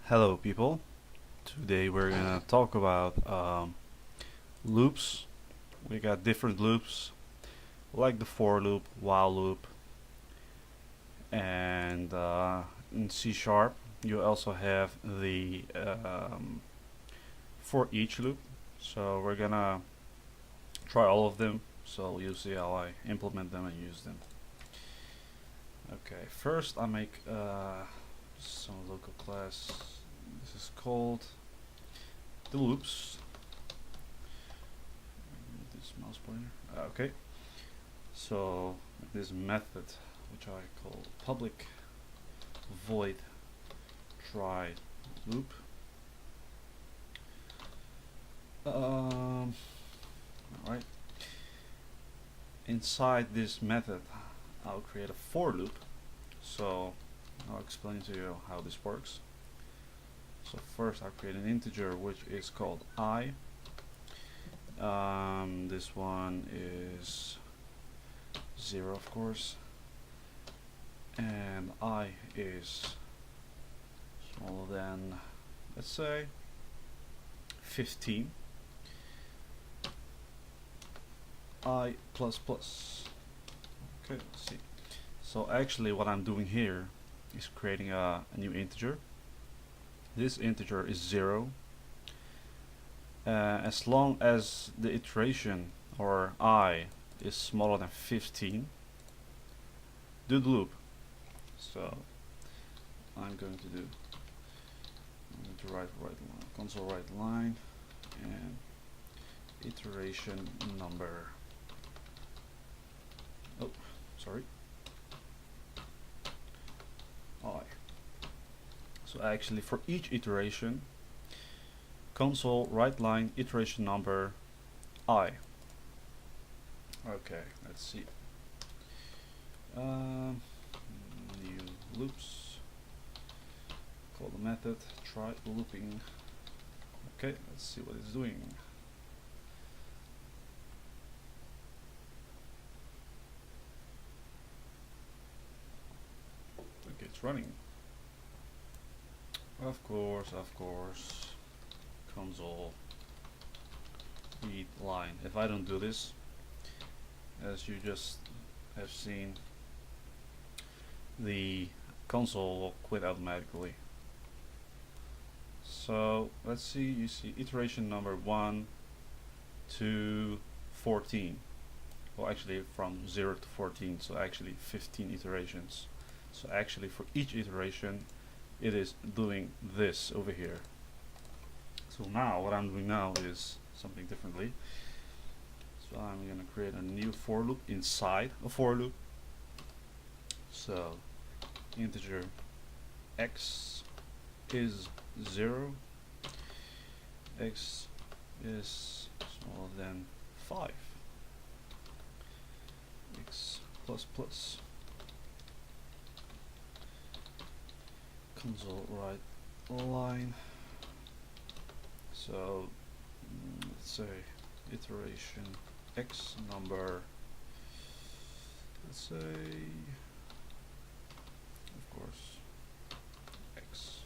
Hello people, today we're gonna talk about loops. We got different loops like the for loop, while loop, and in C sharp you also have the for each loop. So we're gonna try all of them, so you'll see how I implement them and use them. Okay, first I make some local class. This is called the loops. This mouse pointer. Okay, so this method, which I call public void try loop. All right. Inside this method, I'll create a for loop. So I'll explain to you how this works. So first I'll create an integer which is called I. This one is 0 of course, and I is smaller than, let's say, 15. I plus plus. Okay, let's see. So actually what I'm doing here is creating a new integer. This integer is 0. As long as the iteration, or I, is smaller than 15, do the loop. So I'm going to write console write line and iteration number. Oh, sorry. I. So actually for each iteration, console write line iteration number I. Okay, let's see. New loops. Call the method try looping. Okay, let's see what it's doing. Okay, it's running. Of course, console read line. If I don't do this, as you just have seen, the console will quit automatically. So let's see, you see iteration number 1 to 14. Well, actually from 0 to 14, so actually 15 iterations. So actually for each iteration it is doing this over here. So now what I'm doing now is something differently. So I'm going to create a new for loop inside a for loop. So integer x is 0, x is smaller than 5, x plus plus, console write line. So let's say iteration x number, let's say, of course, x.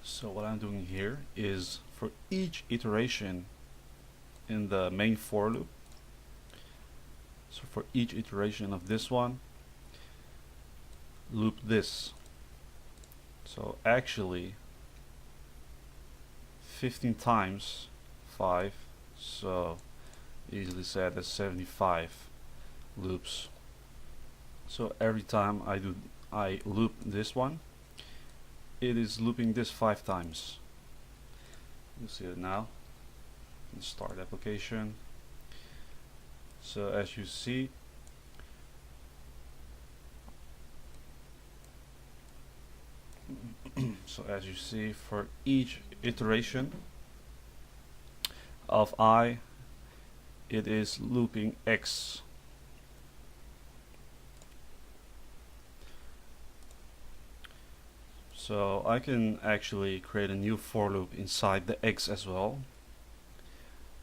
So what I'm doing here is for each iteration in the main for loop, so for each iteration of this one, loop this. So actually 15 times 5, so easily said that's 75 loops. So every time I loop this one, it is looping this 5 times. You see it now. Start application. So as you see, for each iteration of I, it is looping x. So I can actually create a new for loop inside the x as well,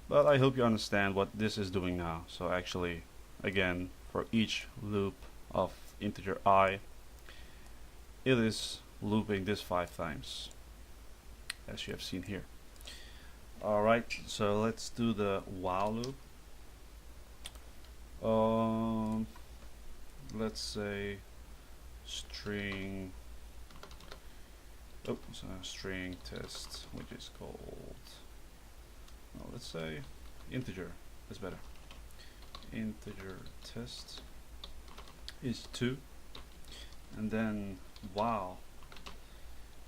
but I hope you understand what this is doing now. So actually, again, for each loop of integer I, it is looping this 5 times, as you have seen here. Alright, so let's do the while loop. Let's say string string test, which is called, well, let's say integer, that's better. Integer test is 2, and then while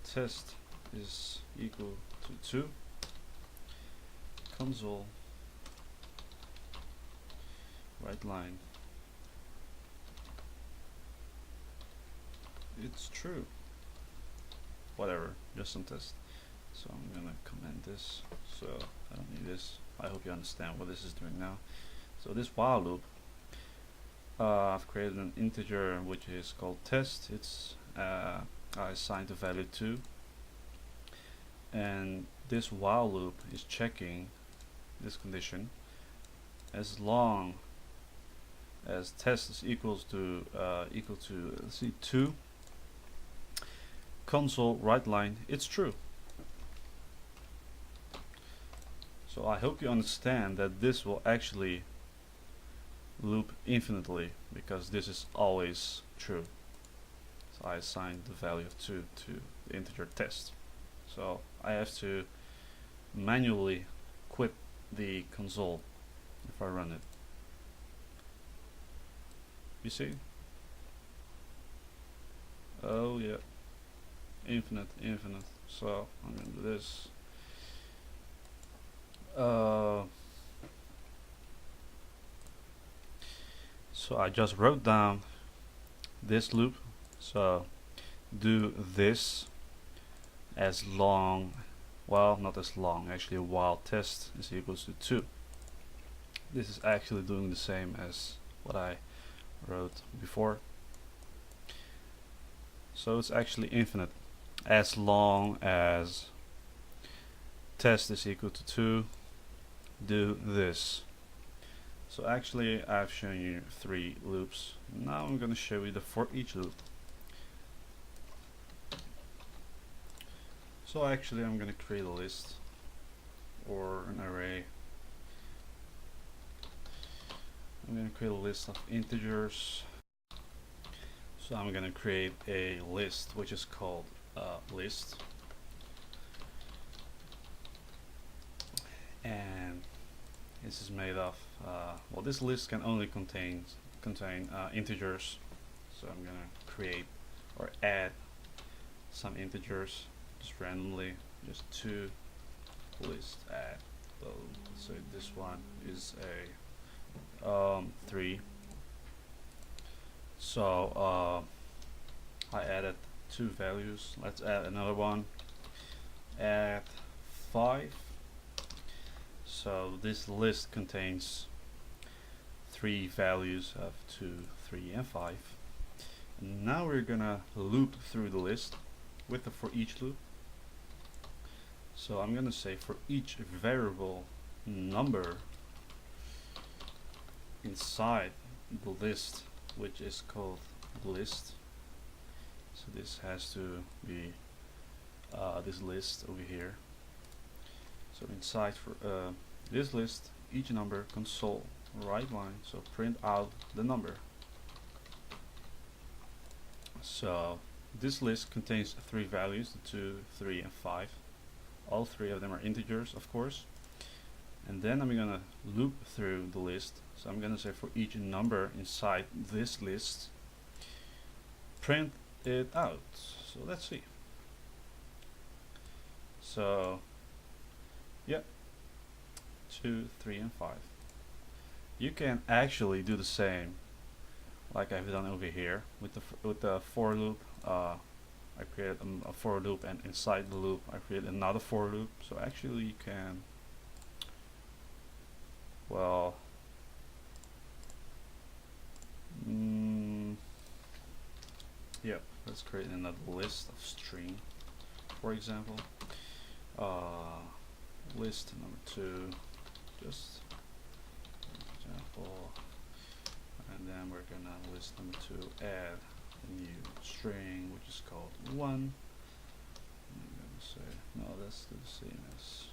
test is equal to 2, console right line, it's true, whatever, just some test. So I'm gonna comment this, so I don't need this. I hope you understand what this is doing now. So this while loop, I've created an integer which is called test. It's I assigned the value 2, and this while loop is checking this condition as long as test is equal to let's see, 2, console right line, it's true. So I hope you understand that this will actually loop infinitely, because this is always true. So I assigned the value of 2 to the integer test. So I have to manually quit the console if I run it. You see? Oh yeah, infinite. So I'm gonna do this. So I just wrote down this loop. So do this as long, well, not as long, actually, while test is equals to 2. This is actually doing the same as what I wrote before. So it's actually infinite as long as test is equal to 2, do this. So actually I've shown you 3 loops. Now I'm going to show you the for each loop. So actually I'm going to create a list or an array. I'm going to create a list of integers. So I'm going to create a list which is called list, and this is made of well, this list can only contain integers. So I'm going to create or add some integers just randomly, just 2 list add. So this one is a 3. So I added 2 values. Let's add another one. Add 5. So this list contains 3 values of 2, 3, and 5. And now we're gonna loop through the list with the for each loop. So I'm gonna say for each variable number inside the list, which is called list. So this has to be this list over here. So inside for this list, each number console right line, so print out the number. So this list contains 3 values, 2, 3, and 5. All 3 of them are integers, of course. And then I'm gonna loop through the list. So I'm gonna say for each number inside this list, print it out. So let's see. So yeah, 2, 3, and 5. You can actually do the same like I've done over here with the for loop. I created a for loop, and inside the loop I created another for loop. So actually you can, well, yeah, let's create another list of string, for example. List number 2, just for example, and then we're gonna list number 2 add a new string which is called 1. no, let's do the same as,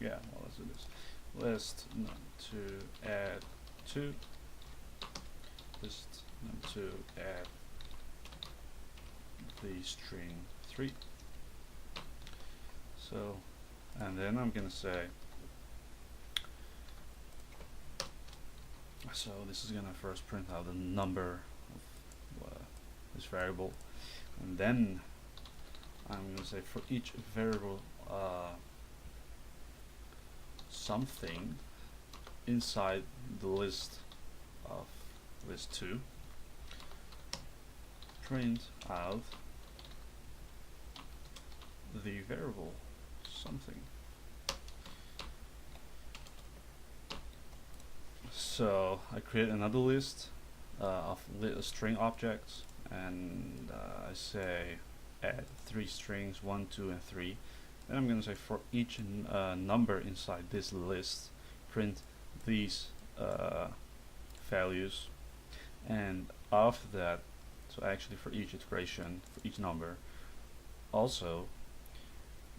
yeah, well, let's do this. List number 2 add 2, list number 2 add the string 3. So, and then I'm gonna say, so this is gonna first print out the number of this variable, and then I'm gonna say for each variable something inside the list of list 2, print out the variable something. So I create another list of string objects, and I say add 3 strings, 1, 2, and 3. Then I'm going to say for each number inside this list, print these values, and after that, so actually for each iteration, for each number, also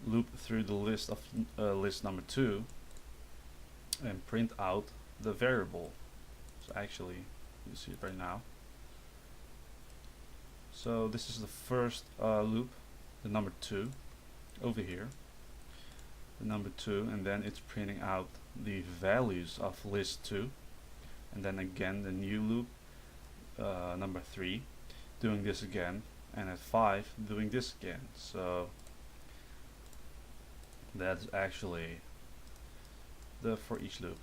loop through the list of list number 2 and print out the variable. So actually, you see it right now. So this is the first loop, the number 2 over here, the number 2, and then it's printing out the values of list 2, and then again the new loop, number 3, doing this again, and at 5 doing this again. So that's actually the for each loop.